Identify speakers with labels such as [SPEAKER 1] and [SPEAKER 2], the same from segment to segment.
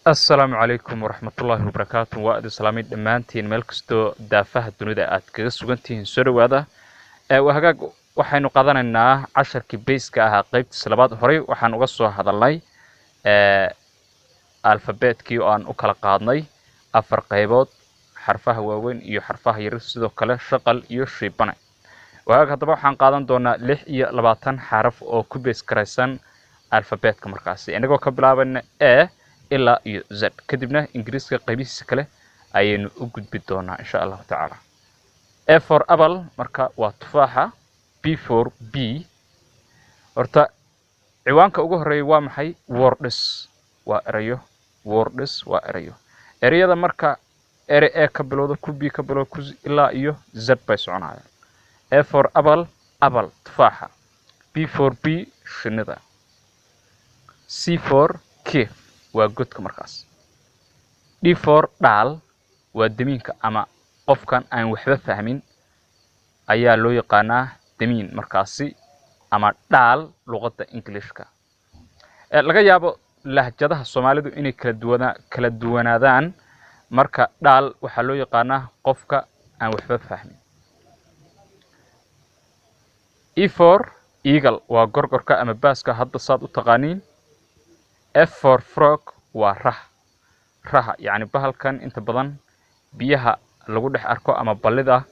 [SPEAKER 1] السلام عليكم ورحمة الله وبركاته وأد سلامي دمانتين ملكستو دافه الدنيا أتكجس سجنتين سرو هذا وهجاج وحين قدرنا عشر كبيس كها قيبت سلبات هري وحن قصوا هذا الله الفابت كيو أن أكل قادني أفر قيبات حرفها وين يو حرفها يرسدو كله شغل يشربنا وهذا طبعا حن قادن دونا لح لباتن حرف أو كبيس كريسان الفابت كمركاسي أنا جو كبلابن إلا Z كدبنا إنجليزي قيبيس كله أينو وجود بدونا إن شاء الله تعالى. A for apple مركا وتفاحة. B for B ورتا عوانك أوجه ريوام حي words وأريو words وأريو أريا ذا مركا أري كبلو ذا كل B كبلو كوز إلا إيو Z بيسونا. A for apple تفاحة. B for B شندا. C for kif وجودك مركز. D for دال ودمينك أما قف كان أن وحدة فهمين أيها لو يقانا دمين مركزي أما دال لغة إنجليزكا. لقى يابو لهجتها الصومالي دو إني كلا دوانا ذان مركا دال وحلو يقانا قفك أن وحدة فهمين. E for eagle وقرقرك أما باسكا هاد الصاد التقانين. F for frog ورح يعني بهال كان انت بدن بيها لغو دح اركو اما بلدا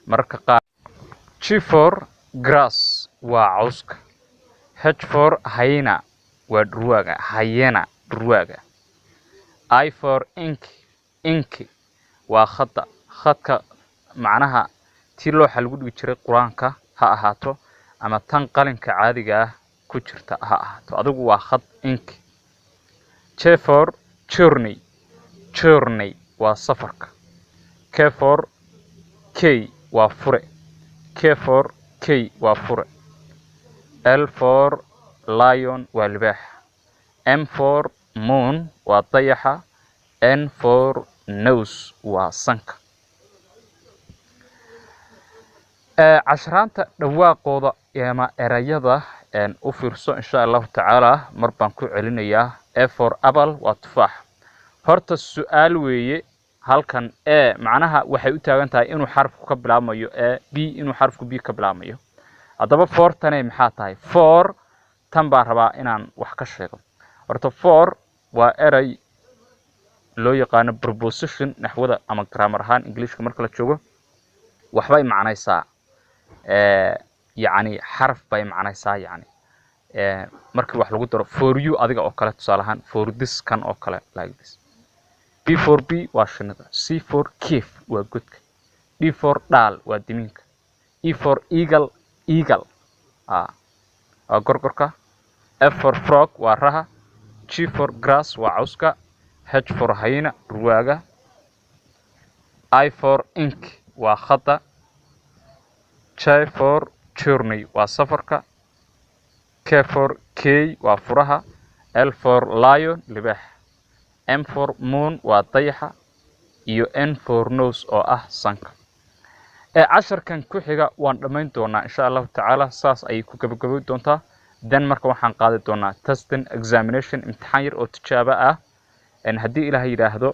[SPEAKER 1] mararka qaar. G for grass وعوسك. H for hyena ودرواغا hyena درواغا. I for ink وخطka معناها tii looxa lagu dhigi jiray quraanka ha ahaato ama tan qalinka caadiga ah ku jirta ha ahaato adigu waa khad ink. J for journey waa safarka. K for K waa fure. K for K waa fure. L for lion waa libaax. M for moon waa dayaxa. N for nose waa sanka. عشرانتا dhawaaqooda ama erayada u fiirso insha Allah taala mar baan ku celinayaa. A for apple waa tufaax. horta su'aal weeye halkan A macnaha waxay u taagan tahay inuu xarafku ka bilaabmayo A B inuu xarafku B ka bilaabmayo. hadaba for tanay maxaa tahay? For tan baan rabaa inaan wax ka sheego. horta for waa eray loo yaqaan preposition naxwada ama grammar ahaan Englishka marka la joogo waxbay macnaysaa يعني حرف باي معنaysaa يعني markii wax lagu daro for you adiga oo kale tusaalahan for this kan oo kale like this. B for B waa shinida. C for kif waa godka. D for dal waa diminka. E for eagle waa gorgorka. F for frog waa raha. G for grass waa cawska. H for hyena ruwaaga. I for ink waa khada. J for journey waa safarka. K for K waa furaha. L for lion libaax. M for moon waa dayaxa iyo N for nose oo ah sanka. casharkan ku xiga waan dhamayn doonaa insha Allah taala saas ay ku gabagabay doontaa. dan marka waxaan qaadi doonaa testing examination imtixaan yar oo tijaabo ah haddii Ilaahay yiraahdo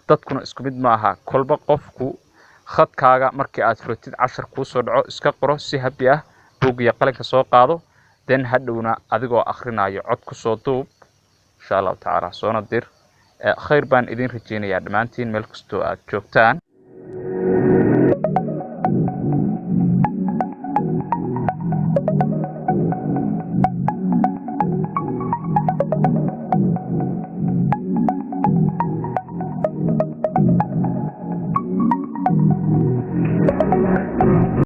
[SPEAKER 1] dadkuna isku mid ma aha kolba qofku khadkaaga markii aad furatid cashar ku soo dhaco iska qoro si habi ah buug iyo qalinka soo qaado dan hadhowna adigoo akhrinayo cod ku soo duub insha Allah taala soo nadir khayr baan idin rajeynayaa dhamaantiin meel kasto aad joogtaan.